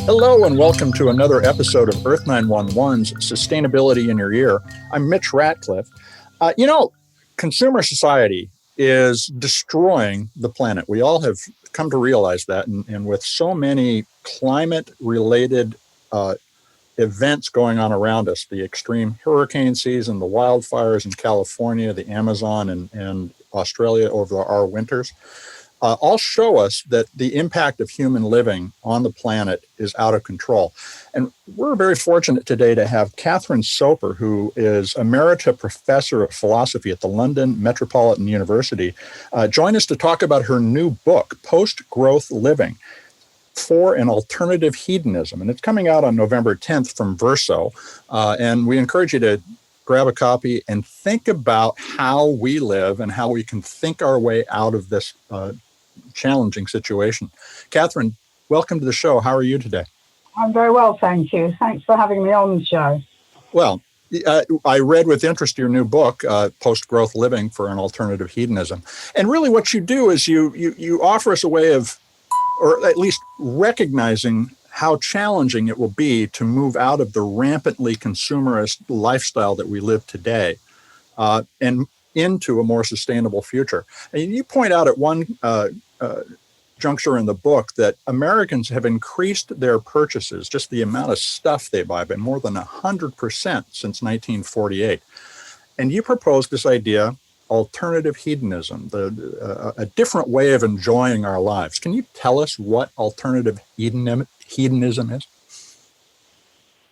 Hello and welcome to another episode of Earth911's Sustainability in Your Ear. I'm Mitch Ratcliffe. Consumer society is destroying the planet. We all have come to realize that, and with so many climate-related events going on around us, the extreme hurricane season, the wildfires in California, the Amazon, and Australia over our winters, all show us that the impact of human living on the planet is out of control. And we're very fortunate today to have Kate Soper, who is Emerita Professor of Philosophy at the London Metropolitan University, join us to talk about her new book, Post-Growth Living for an Alternative Hedonism. And it's coming out on November 10th from Verso. And we encourage you to grab a copy and think about how we live and how we can think our way out of this challenging situation. Catherine, welcome to the show. How are you today? I'm very well, thank you. Thanks for having me on the show. Well, I read with interest your new book, Post-Growth Living for an Alternative Hedonism. And really what you do is you offer us a way of, or at least recognizing how challenging it will be to move out of the rampantly consumerist lifestyle that we live today and into a more sustainable future. And you point out at one juncture in the book that Americans have increased their purchases, just the amount of stuff they buy, by more than 100% since 1948. And you proposed this idea, alternative hedonism, a different way of enjoying our lives. Can you tell us what alternative hedonism is?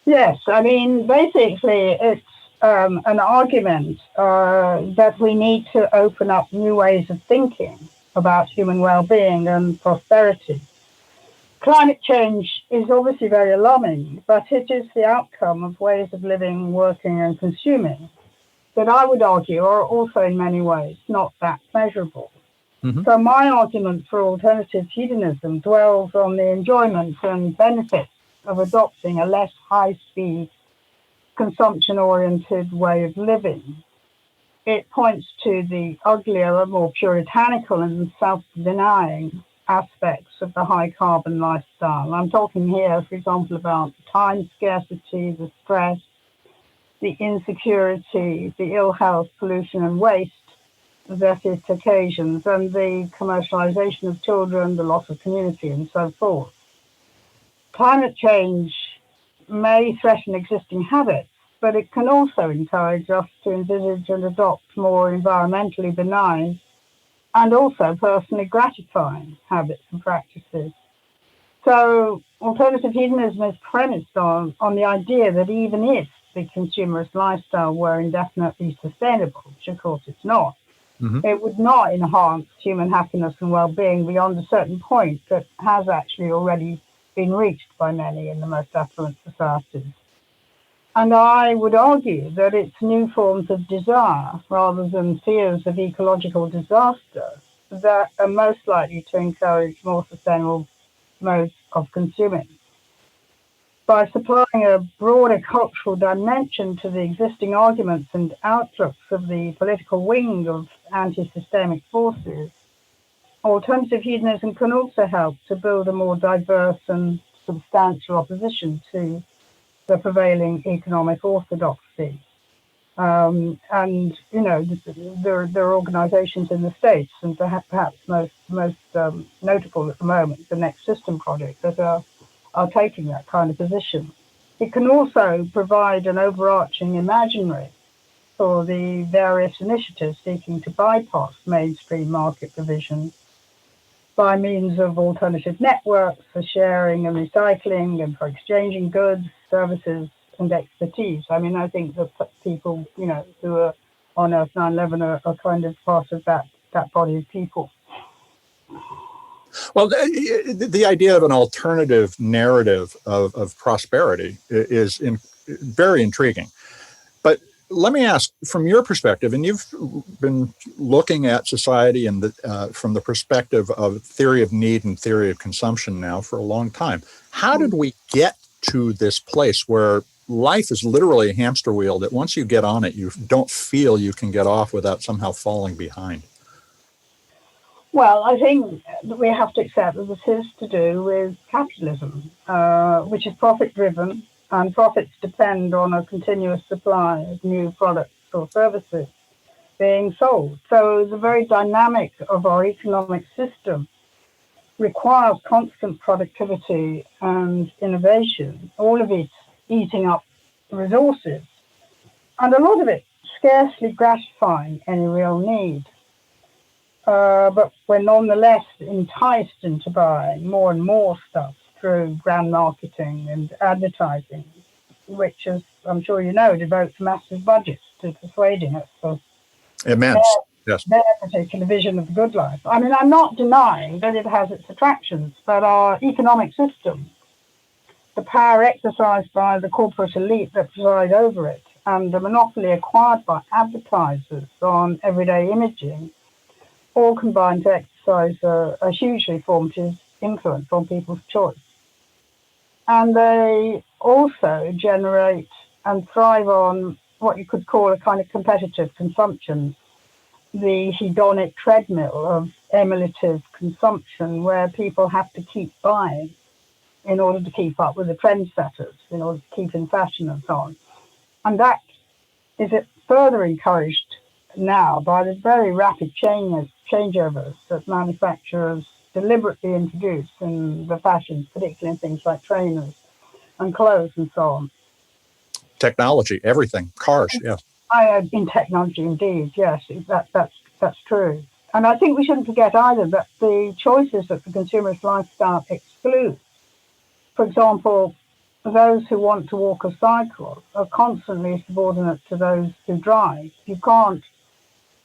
Yes, I mean, basically it's an argument that we need to open up new ways of thinking about human well-being and prosperity. Climate change is obviously very alarming, but it is the outcome of ways of living, working, and consuming that I would argue are also in many ways not that measurable. Mm-hmm. So my argument for alternative hedonism dwells on the enjoyment and benefits of adopting a less high-speed, consumption-oriented way of living. It points to the uglier, more puritanical and self-denying aspects of the high-carbon lifestyle. I'm talking here, for example, about time scarcity, the stress, the insecurity, the ill health, pollution and waste that it occasions, and the commercialization of children, the loss of community, and so forth. Climate change may threaten existing habits, but it can also encourage us to envisage and adopt more environmentally benign and also personally gratifying habits and practices. So alternative hedonism is premised on the idea that even if the consumerist lifestyle were indefinitely sustainable, which of course it's not, mm-hmm. It would not enhance human happiness and well-being beyond a certain point that has actually already been reached by many in the most affluent societies. And I would argue that it's new forms of desire rather than fears of ecological disaster that are most likely to encourage more sustainable modes of consuming. By supplying a broader cultural dimension to the existing arguments and outlooks of the political wing of anti-systemic forces, alternative hedonism can also help to build a more diverse and substantial opposition to the prevailing economic orthodoxy. And, you know, there are organizations in the States, and perhaps most notable at the moment, the Next System Project, that are taking that kind of position. It can also provide an overarching imaginary for the various initiatives seeking to bypass mainstream market provisions by means of alternative networks for sharing and recycling and for exchanging goods, services, and expertise. I mean, I think that people, you know, who are on Earth911 are kind of part of that body of people. Well, the idea of an alternative narrative of prosperity is very intriguing. But let me ask, from your perspective, and you've been looking at society and from the perspective of theory of need and theory of consumption now for a long time, how did we get to this place where life is literally a hamster wheel that once you get on it, you don't feel you can get off without somehow falling behind? Well, I think that we have to accept that this is to do with capitalism, which is profit driven, and profits depend on a continuous supply of new products or services being sold. So the very dynamic of our economic system requires constant productivity and innovation, all of it eating up resources, and a lot of it scarcely gratifying any real need. But we're nonetheless enticed into buying more and more stuff through brand marketing and advertising, which, as I'm sure you know, devotes massive budgets to persuading us of Immense. Yes. their particular vision of the good life. I mean, I'm not denying that it has its attractions, but our economic system, the power exercised by the corporate elite that preside over it, and the monopoly acquired by advertisers on everyday imaging, all combine to exercise a hugely formative influence on people's choice. And they also generate and thrive on what you could call a kind of competitive consumption, the hedonic treadmill of emulative consumption, where people have to keep buying in order to keep up with the trendsetters, in order to keep in fashion and so on. And that is further encouraged now by the very rapid changeovers that manufacturers deliberately introduce in the fashions, particularly in things like trainers and clothes and so on. Technology, everything, cars, yeah. In technology, indeed, yes, that's true. And I think we shouldn't forget either that the choices that the consumerist lifestyle excludes, for example, those who want to walk or cycle are constantly subordinate to those who drive. You can't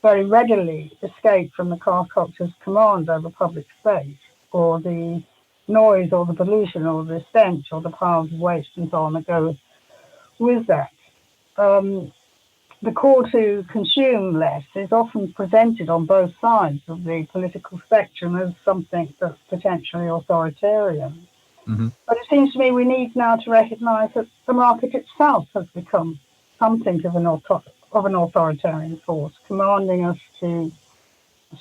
very readily escape from the car culture's command over public space, or the noise, or the pollution, or the stench, or the piles of waste and so on that go with that. The call to consume less is often presented on both sides of the political spectrum as something that's potentially authoritarian. Mm-hmm. But it seems to me we need now to recognise that the market itself has become something of an authoritarian force, commanding us to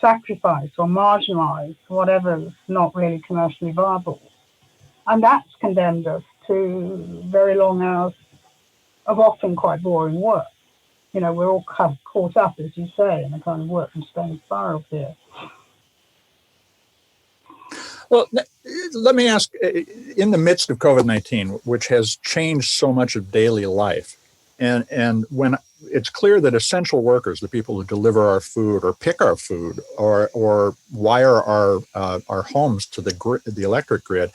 sacrifice or marginalise whatever's not really commercially viable. And that's condemned us to very long hours of often quite boring work. You know, we're all caught up, as you say, in a kind of work and stone spiral here. Well, let me ask, in the midst of COVID-19, which has changed so much of daily life, and when it's clear that essential workers, the people who deliver our food or pick our food or wire our homes to the electric grid,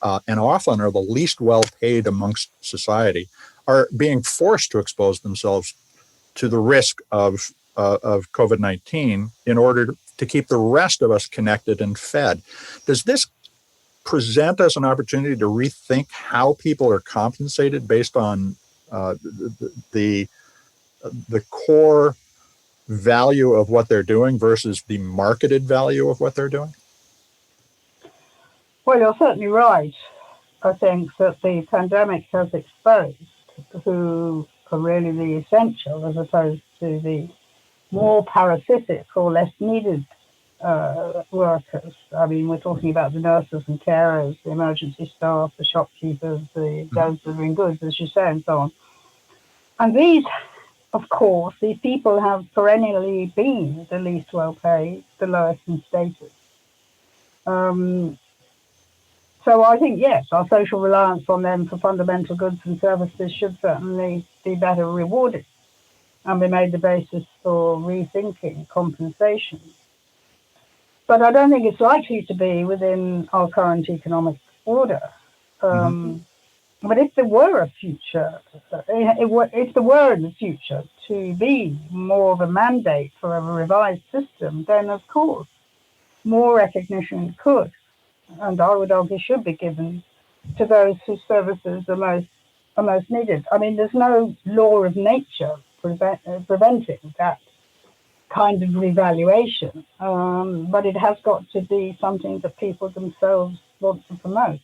and often are the least well paid amongst society, are being forced to expose themselves to the risk of COVID-19 in order to keep the rest of us connected and fed. Does this present us an opportunity to rethink how people are compensated based on the core value of what they're doing versus the marketed value of what they're doing? Well, you're certainly right. I think that the pandemic has exposed who are really the essential as opposed to the more parasitic or less needed workers. I mean, we're talking about the nurses and carers, the emergency staff, the shopkeepers, those delivering goods, as you say, and so on. And these, of course, these people have perennially been the least well paid, the lowest in status. So I think, yes, our social reliance on them for fundamental goods and services should certainly be better rewarded and be made the basis for rethinking compensation. But I don't think it's likely to be within our current economic order. But if there were a future, if there were in the future to be more of a mandate for a revised system, then of course more recognition could, and I would argue should be given to those whose services are most needed. I mean, there's no law of nature preventing that kind of revaluation, but it has got to be something that people themselves want to promote.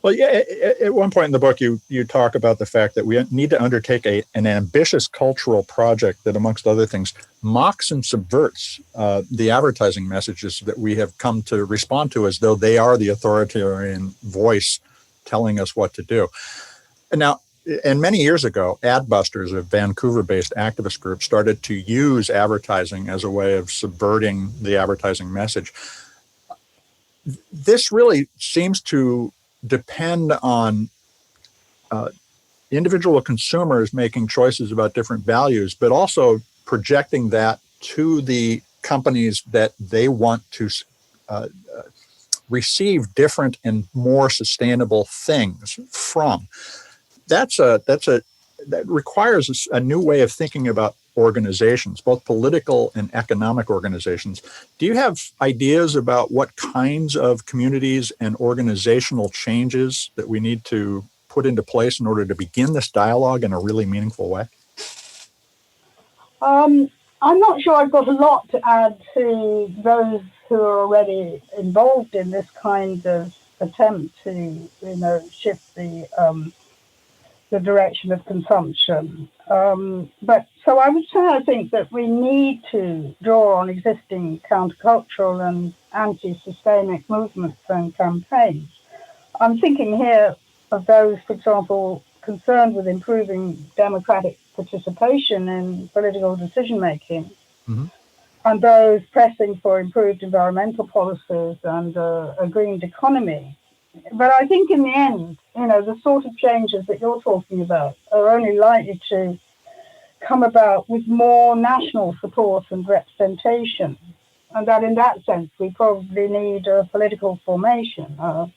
Well, yeah, at one point in the book, you talk about the fact that we need to undertake an ambitious cultural project that, amongst other things, mocks and subverts the advertising messages that we have come to respond to as though they are the authoritarian voice telling us what to do. Now, and many years ago, Adbusters, a Vancouver-based activist group, started to use advertising as a way of subverting the advertising message. This really seems to depend on individual consumers making choices about different values, but also projecting that to the companies that they want to receive different and more sustainable things from. That requires a new way of thinking about organizations, both political and economic organizations. Do you have ideas about what kinds of communities and organizational changes that we need to put into place in order to begin this dialogue in a really meaningful way? I'm not sure I've got a lot to add to those who are already involved in this kind of attempt to, shift the direction of consumption. But so I would say I think that we need to draw on existing countercultural and anti-systemic movements and campaigns. I'm thinking here of those, for example, concerned with improving democratic participation in political decision-making, Mm-hmm. and those pressing for improved environmental policies and a greened economy. But I think in the end, the sort of changes that you're talking about are only likely to come about with more national support and representation. And that in that sense, we probably need a political formation, a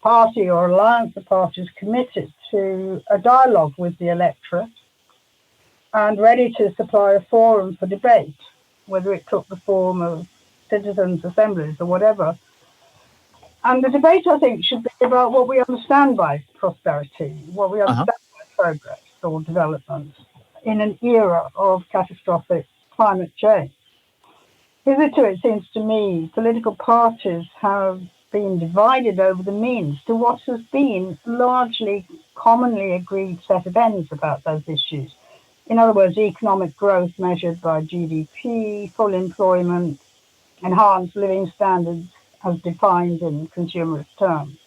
party or alliance of parties committed to a dialogue with the electorate and ready to supply a forum for debate, whether it took the form of citizens' assemblies or whatever. And the debate, I think, should be about what we understand by prosperity, what we understand by progress or development in an era of catastrophic climate change. Hitherto, it seems to me, political parties have been divided over the means to what has been largely commonly agreed set of ends about those issues. In other words, economic growth measured by GDP, full employment, enhanced living standards as defined in consumerist terms.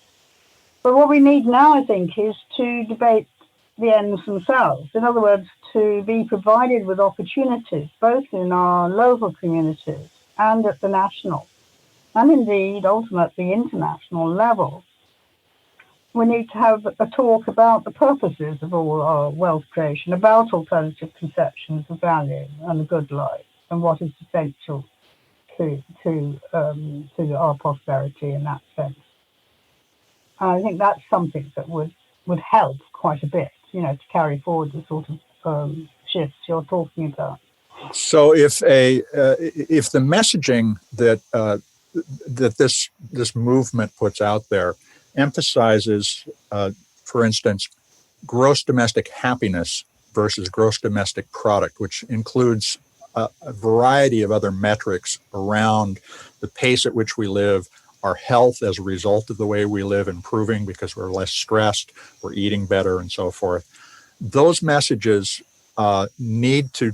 But what we need now, I think, is to debate the ends themselves. In other words, to be provided with opportunities, both in our local communities and at the national, and indeed, ultimately, international level. We need to have a talk about the purposes of all our wealth creation, about alternative conceptions of value and the good life, and what is essential to our prosperity in that sense. I think that's something that would help quite a bit, to carry forward the sort of shifts you're talking about. So, if the messaging that this movement puts out there emphasizes, for instance, gross domestic happiness versus gross domestic product, which includes a variety of other metrics around the pace at which we live, our health as a result of the way we live improving because we're less stressed, we're eating better, and so forth. Those messages need to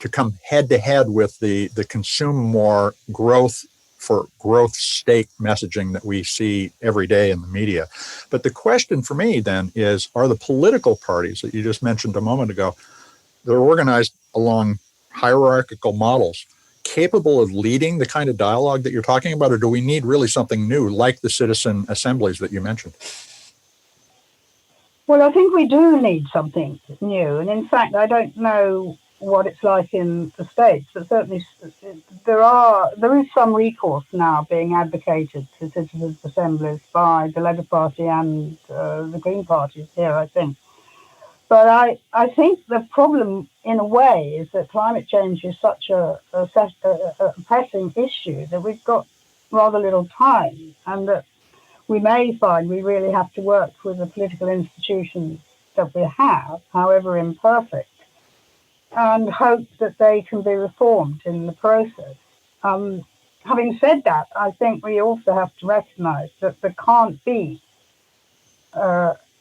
come head to head with the consume more growth for growth stake messaging that we see every day in the media. But the question for me then is, are the political parties that you just mentioned a moment ago, they're organized along hierarchical models, capable of leading the kind of dialogue that you're talking about, or do we need really something new like the citizen assemblies that you mentioned? Well, I think we do need something new. And in fact, I don't know what it's like in the States, but certainly there is some recourse now being advocated to citizens' assemblies by the Labour Party and the Green parties here, I think. But I think the problem, in a way, is that climate change is such a pressing issue that we've got rather little time, and that we may find we really have to work with the political institutions that we have, however imperfect, and hope that they can be reformed in the process. Having said that, I think we also have to recognize that there can't be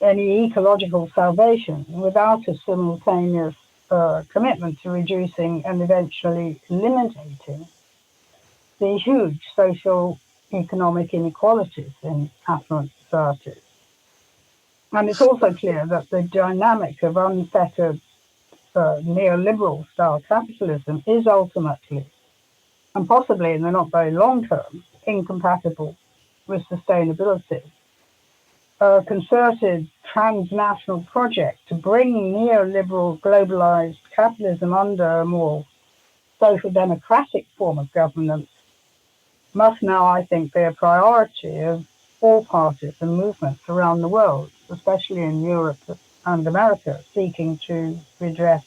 any ecological salvation without a simultaneous commitment to reducing and eventually eliminating the huge social economic inequalities in affluent societies. And it's also clear that the dynamic of unfettered neoliberal style capitalism is ultimately, and possibly in the not very long term, incompatible with sustainability. A concerted transnational project to bring neoliberal globalized capitalism under a more social democratic form of governance must now, I think, be a priority of all parties and movements around the world, especially in Europe and America, seeking to redress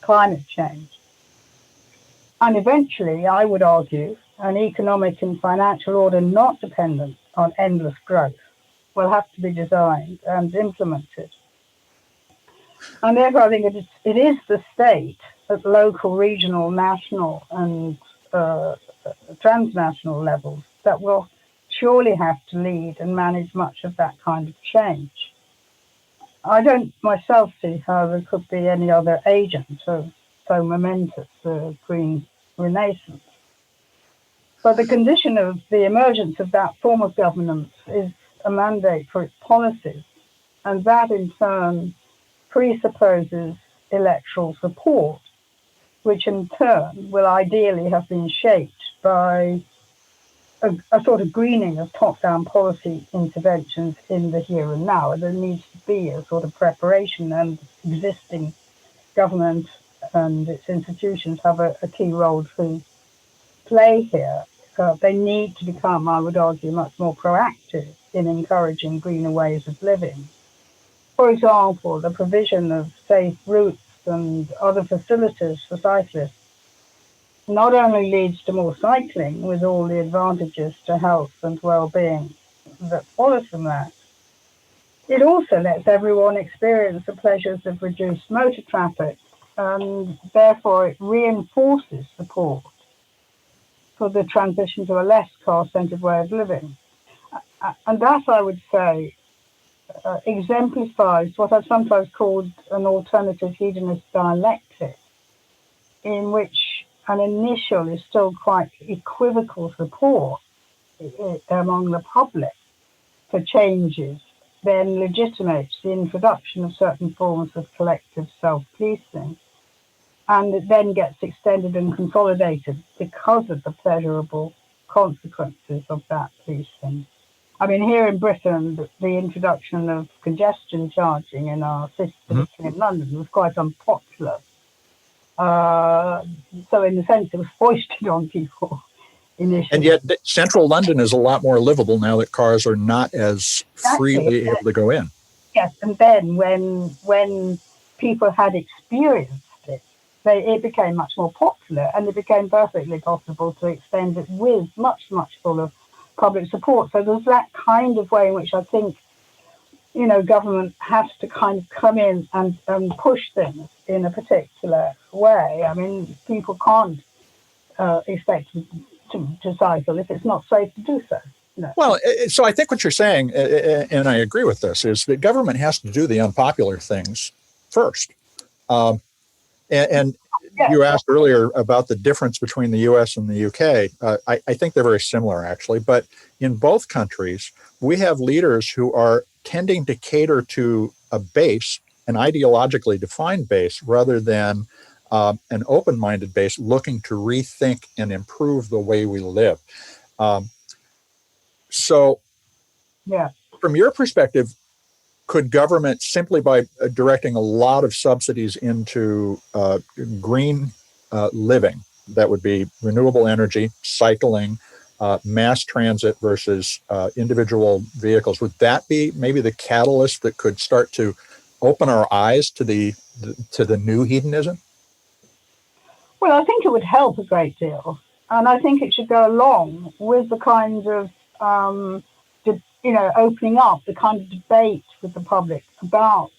climate change. And eventually, I would argue, an economic and financial order not dependent on endless growth will have to be designed and implemented. And therefore, I think it is the state at local, regional, national, and transnational levels that will surely have to lead and manage much of that kind of change. I don't myself see how there could be any other agent of so momentous the green renaissance. But the condition of the emergence of that form of governance is a mandate for its policies, and that in turn presupposes electoral support, which in turn will ideally have been shaped by a sort of greening of top-down policy interventions in the here and now. There needs to be a sort of preparation, and existing government and its institutions have a key role to play here. They need to become, I would argue, much more proactive in encouraging greener ways of living. For example, the provision of safe routes and other facilities for cyclists not only leads to more cycling with all the advantages to health and well-being that follow from that, it also lets everyone experience the pleasures of reduced motor traffic, and therefore it reinforces support for the transition to a less car-centered way of living. And that, I would say, exemplifies what I've sometimes called an alternative hedonist dialectic, in which an initial is still quite equivocal support among the public for changes, then legitimates the introduction of certain forms of collective self-policing, and it then gets extended and consolidated because of the pleasurable consequences of that policing. I mean, here in Britain, the introduction of congestion charging in our city, particularly in London, was quite unpopular. So in a sense, it was foisted on people initially. And yet central London is a lot more livable now that cars are not as freely able to go in. Yes, and then when people had experienced it, it became much more popular, and it became perfectly possible to extend it with much, much fuller public support. So there's that kind of way in which I think, government has to kind of come in and push things in a particular way. I mean, people can't expect to cycle if it's not safe to do so. Well, so I think what you're saying, and I agree with this, is that government has to do the unpopular things first. And you asked earlier about the difference between the U.S. and the U.K. I think they're very similar, actually. But in both countries, we have leaders who are tending to cater to a base, an ideologically defined base, rather than an open-minded base looking to rethink and improve the way we live. So, from your perspective, could government, simply by directing a lot of subsidies into green living, that would be renewable energy, cycling, mass transit versus individual vehicles, would that be maybe the catalyst that could start to open our eyes to the new hedonism? Well, I think it would help a great deal, and I think it should go along with the kinds of opening up the kind of debate with the public about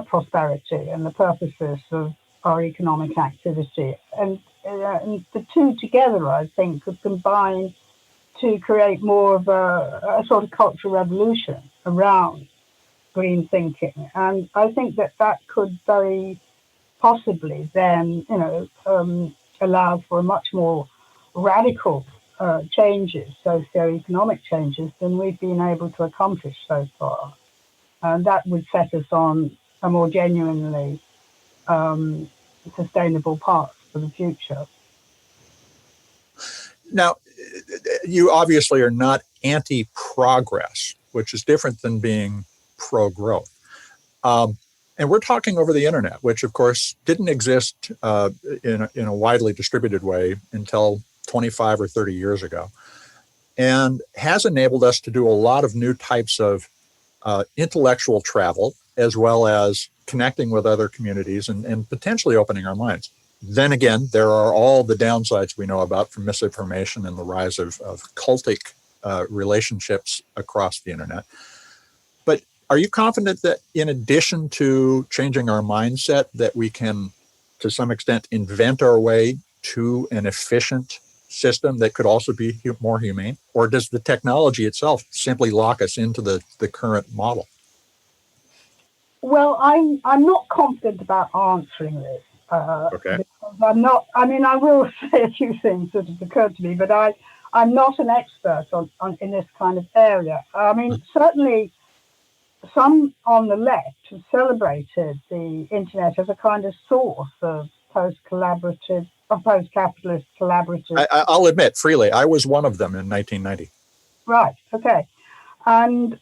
prosperity and the purposes of our economic activity. And and the two together, I think, could combine to create more of a sort of cultural revolution around green thinking. And I think that could very possibly then, allow for a much more radical changes, socio-economic changes, than we've been able to accomplish so far. And that would set us on a more genuinely sustainable path for the future. Now, you obviously are not anti-progress, which is different than being pro-growth. And we're talking over the internet, which, of course, didn't exist in a widely distributed way until 25 or 30 years ago, and has enabled us to do a lot of new types of intellectual travel, as well as connecting with other communities and potentially opening our minds. Then again, there are all the downsides we know about from misinformation and the rise of cultic relationships across the internet. But are you confident that in addition to changing our mindset, that we can, to some extent, invent our way to an efficient system that could also be more humane? Or does the technology itself simply lock us into the current model? Well, I'm not confident about answering this. Okay. Because I'm not. I mean, I will say a few things that have occurred to me, but I'm not an expert on in this kind of area. I mean, certainly some on the left have celebrated the internet as a kind of source of post-capitalist collaborative. I'll admit freely, I was one of them in 1990. Right. Okay. And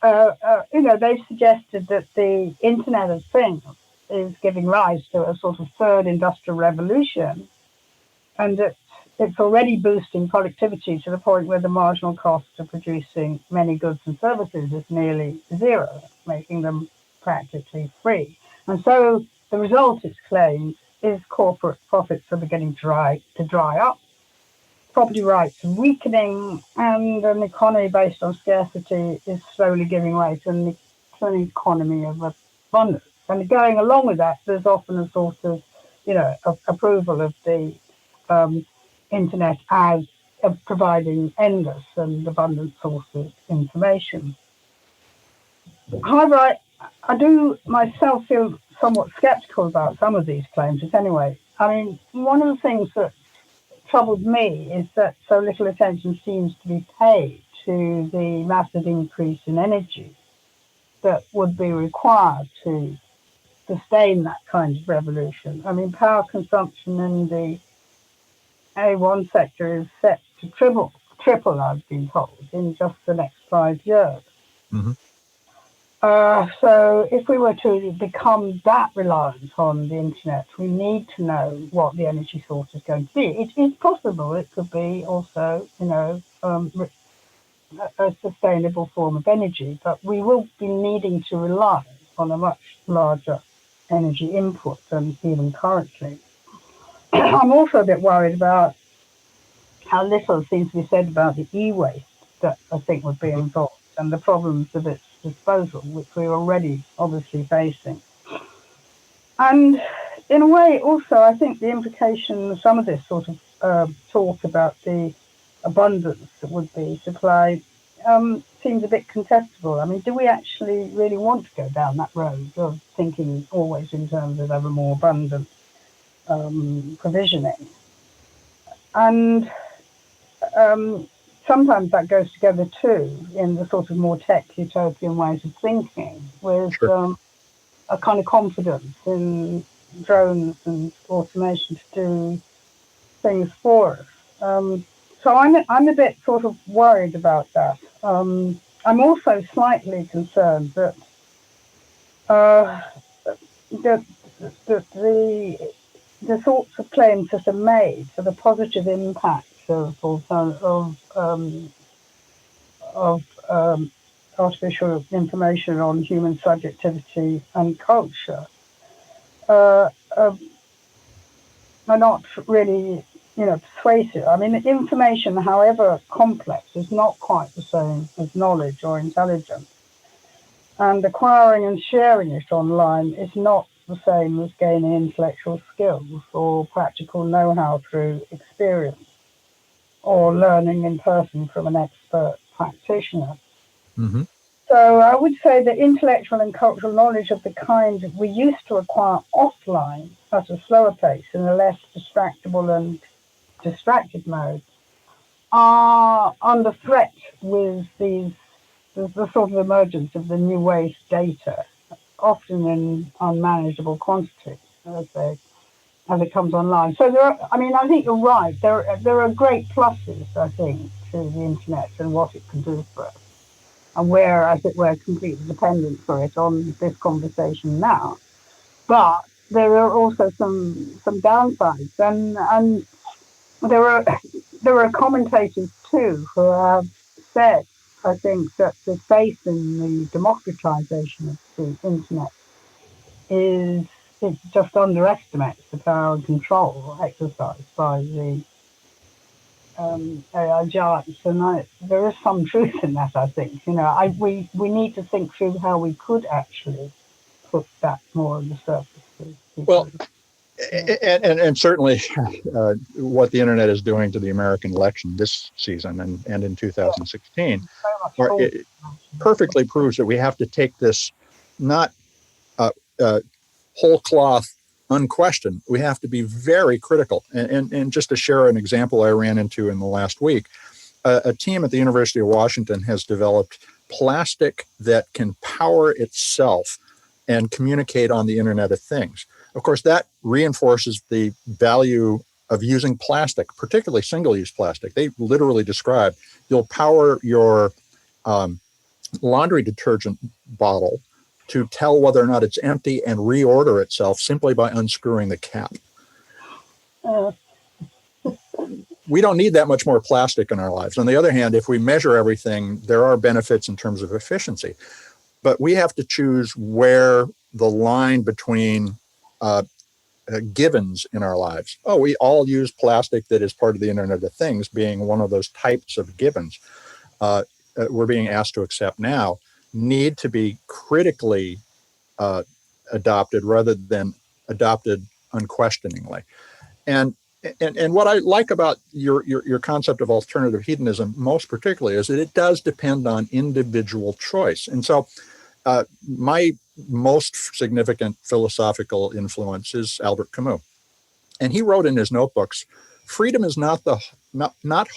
they've suggested that the Internet of Things is giving rise to a sort of third industrial revolution, and that it's already boosting productivity to the point where the marginal cost of producing many goods and services is nearly zero, making them practically free. And so the result, it's claimed, is corporate profits are beginning to dry up, property rights are weakening, and an economy based on scarcity is slowly giving way to an economy of abundance. And going along with that, there's often a sort of, approval of the internet as providing endless and abundant sources of information. However, I do myself feel somewhat skeptical about some of these claims, anyway. I mean, one of the things that troubled me is that so little attention seems to be paid to the massive increase in energy that would be required to sustain that kind of revolution. I mean, power consumption in the A1 sector is set to triple, I've been told, in just the next 5 years. Mm-hmm. So if we were to become that reliant on the internet, we need to know what the energy source is going to be. It is possible it could be also, a sustainable form of energy, but we will be needing to rely on a much larger energy input than even currently. I'm also a bit worried about how little seems to be said about the e-waste that I think would be involved and the problems of its disposal, which we're already obviously facing. And in a way, also, I think the implication of some of this sort of talk about the abundance that would be supplied seems a bit contestable. I mean, do we actually really want to go down that road of thinking always in terms of ever more abundant provisioning? And sometimes that goes together too in the sort of more tech utopian ways of thinking with a kind of confidence in drones and automation to do things for us. So I'm a bit sort of worried about that. I'm also slightly concerned that the sorts of claims that are made for the positive impact of artificial information on human subjectivity and culture are not really, persuasive. I mean, information, however complex, is not quite the same as knowledge or intelligence. And acquiring and sharing it online is not the same as gaining intellectual skills or practical know-how through experience or learning in person from an expert practitioner. Mm-hmm. So I would say that intellectual and cultural knowledge of the kind we used to acquire offline at a slower pace in a less distractible and distracted mode are under threat with the sort of emergence of the new age data, often in unmanageable quantities as it comes online. So I think you're right. There are great pluses, I think, to the internet and what it can do for us, and we're, as it were, completely dependent for it on this conversation now. But there are also some downsides, and there are commentators too who have said, I think, that the faith in the democratization of the internet is it just underestimates the power and control exercised by the AI giants, and there is some truth in that. I think we need to think through how we could actually put that more on the surface for Well, people. and certainly what the internet is doing to the American election this season and in 2016 it perfectly proves that we have to take this not whole cloth unquestioned. We have to be very critical. And just to share an example I ran into in the last week, a team at the University of Washington has developed plastic that can power itself and communicate on the Internet of Things. Of course, that reinforces the value of using plastic, particularly single-use plastic. They literally describe you'll power your laundry detergent bottle to tell whether or not it's empty and reorder itself simply by unscrewing the cap. We don't need that much more plastic in our lives. On the other hand, if we measure everything, there are benefits in terms of efficiency. But we have to choose where the line between givens in our lives. Oh, we all use plastic that is part of the Internet of Things, being one of those types of givens we're being asked to accept now, need to be critically adopted rather than adopted unquestioningly. And what I like about your concept of alternative hedonism most particularly is that it does depend on individual choice. And so my most significant philosophical influence is Albert Camus. And he wrote in his notebooks, freedom is not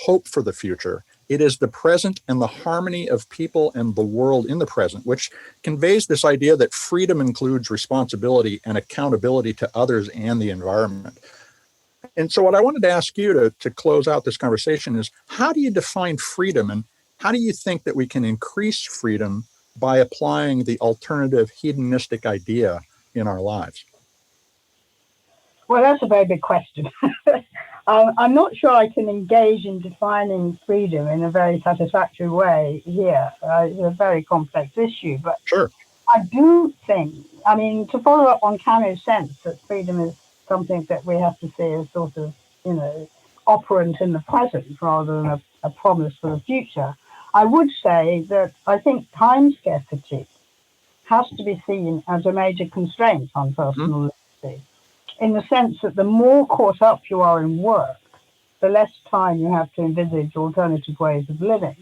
hope for the future. It is the present and the harmony of people and the world in the present, which conveys this idea that freedom includes responsibility and accountability to others and the environment. And so what I wanted to ask you to close out this conversation is, how do you define freedom, and how do you think that we can increase freedom by applying the alternative hedonistic idea in our lives? Well, that's a very big question. I'm not sure I can engage in defining freedom in a very satisfactory way here. It's a very complex issue, but sure. I do think, to follow up on Camus' sense that freedom is something that we have to see as sort of, operant in the present rather than a promise for the future, I would say that I think time scarcity has to be seen as a major constraint on personal liberty, in the sense that the more caught up you are in work, the less time you have to envisage alternative ways of living,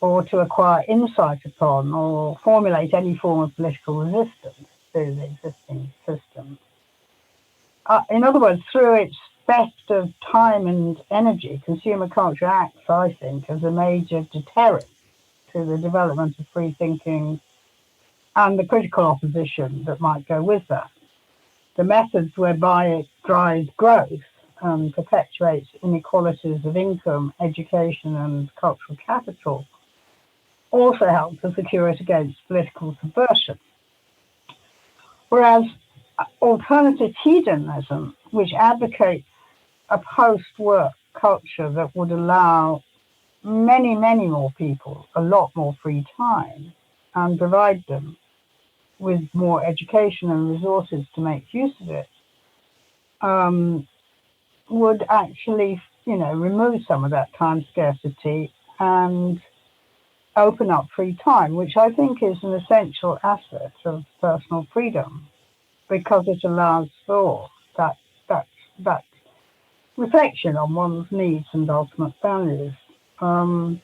or to acquire insight upon or formulate any form of political resistance to the existing system. In other words, through its theft of time and energy, consumer culture acts, I think, as a major deterrent to the development of free thinking and the critical opposition that might go with that. The methods whereby it drives growth and perpetuates inequalities of income, education, and cultural capital also help to secure it against political subversion. Whereas alternative hedonism, which advocates a post-work culture that would allow many, many more people a lot more free time and provide them with more education and resources to make use of it, would actually, remove some of that time scarcity and open up free time, which I think is an essential asset of personal freedom. because it allows for that that reflection on one's needs and ultimate values. The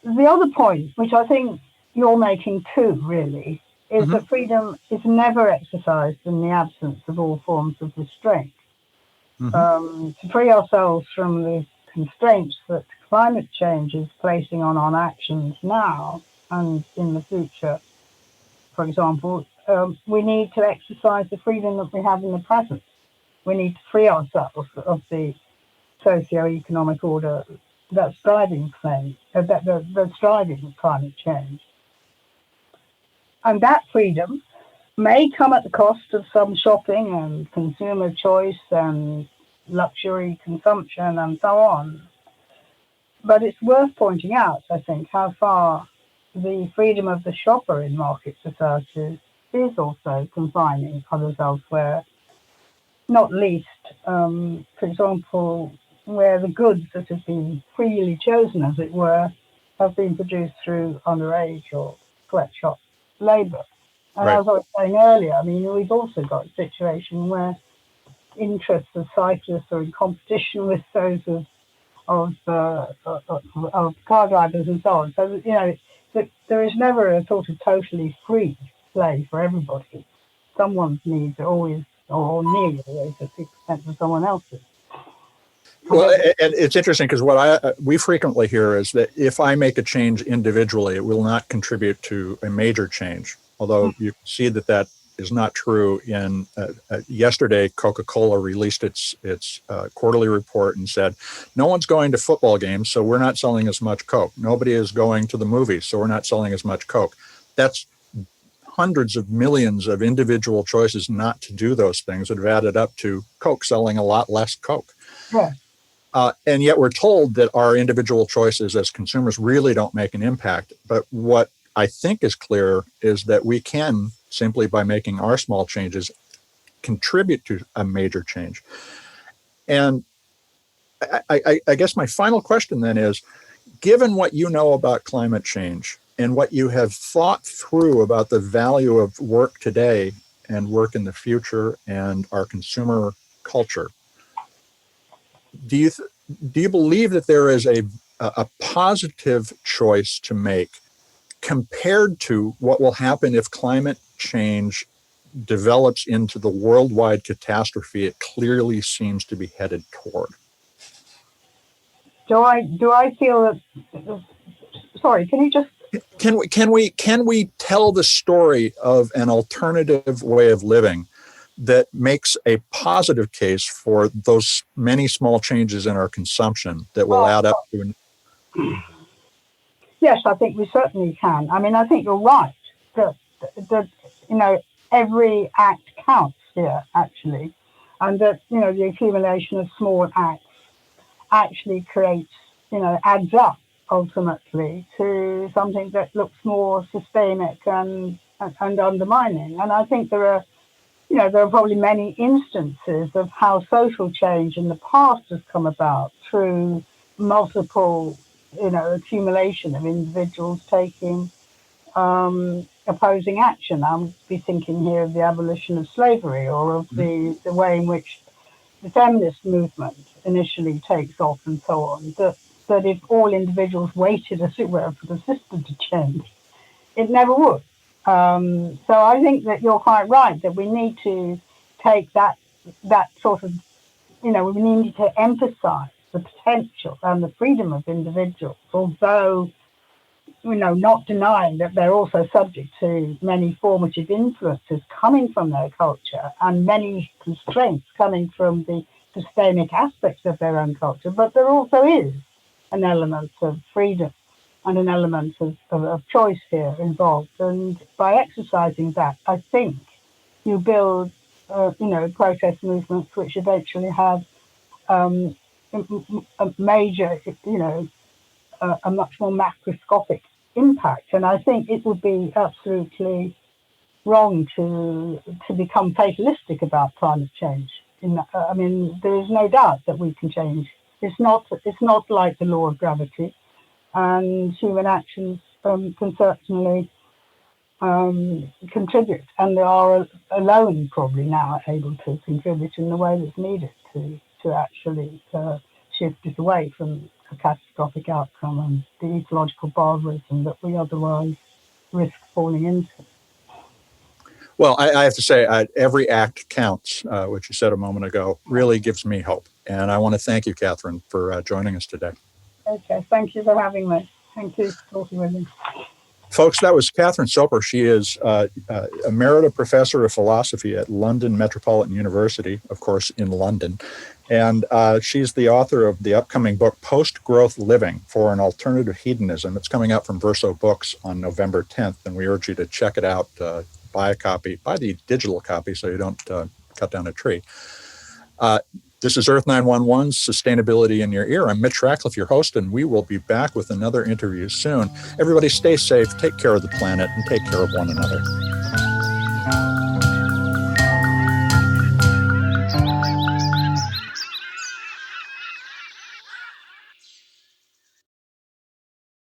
other point, which I think you're making too, really, is that freedom is never exercised in the absence of all forms of restraint. To free ourselves from the constraints that climate change is placing on our actions now and in the future, for example, we need to exercise the freedom that we have in the present. We need to free ourselves of the socio-economic order that's driving that's driving climate change. And that freedom may come at the cost of some shopping and consumer choice and luxury consumption and so on. But it's worth pointing out, I think, how far the freedom of the shopper in market societies is also confining others elsewhere, not least, for example, where the goods that have been freely chosen, as it were, have been produced through underage or sweatshop labour. And as I was saying earlier, I mean, we've also got a situation where interests of cyclists are in competition with those of car drivers and so on. So, you know, there is never a sort of totally free play for everybody. Someone's needs are always, or nearly always, at the expense of someone else's. Well, and it's interesting because what we frequently hear is that if I make a change individually, it will not contribute to a major change. Although you see that is not true. In yesterday, Coca-Cola released its quarterly report and said, no one's going to football games, so we're not selling as much Coke. Nobody is going to the movies, so we're not selling as much Coke. That's hundreds of millions of individual choices not to do those things that have added up to Coke selling a lot less Coke. Yeah. And yet we're told that our individual choices as consumers really don't make an impact. But what I think is clear is that we can, simply by making our small changes, contribute to a major change. And I guess my final question then is, given what you know about climate change and what you have thought through about the value of work today and work in the future and our consumer culture, do you believe that there is a positive choice to make compared to what will happen if climate change develops into the worldwide catastrophe it clearly seems to be headed toward? Do I feel that? Sorry, can you just? Can we tell the story of an alternative way of living that makes a positive case for those many small changes in our consumption that will add up to? Yes, I think we certainly can. I mean, I think you're right that you know, every act counts here actually, and that, you know, the accumulation of small acts actually creates, you know, adds up ultimately to something that looks more systemic and undermining. And I think there are probably many instances of how social change in the past has come about through multiple, you know, accumulation of individuals taking opposing action. I'll be thinking here of the abolition of slavery, or of the way in which the feminist movement initially takes off and so on. That if all individuals waited, as it were, for the system to change, it never would. So I think that you're quite right, that we need to take that sort of, you know, we need to emphasize the potential and the freedom of individuals, although, you know, not denying that they're also subject to many formative influences coming from their culture and many constraints coming from the systemic aspects of their own culture. But there also is an element of freedom and an element of choice here involved. And by exercising that, I think you build, you know, protest movements which eventually have a major, you know, a much more macroscopic impact. And I think it would be absolutely wrong to become fatalistic about climate change. I mean, there is no doubt that we can change. It's not like the law of gravity, and human actions can certainly contribute, and they are alone probably now able to contribute in the way that's needed to actually shift it away from a catastrophic outcome and the ecological barbarism that we otherwise risk falling into. Well, I have to say, every act counts, which you said a moment ago, really gives me hope. And I want to thank you, Catherine, for joining us today. Okay, thank you for having me. Thank you for talking with me. Folks, that was Catherine Soper. She is emerita professor of philosophy at London Metropolitan University, of course, in London. And she's the author of the upcoming book, Post-Growth Living for an Alternative Hedonism. It's coming out from Verso Books on November 10th, and we urge you to check it out. Buy a copy, buy the digital copy so you don't cut down a tree. This is Earth911's Sustainability in Your Ear. I'm Mitch Ratcliffe, your host, and we will be back with another interview soon. Everybody stay safe, take care of the planet, and take care of one another.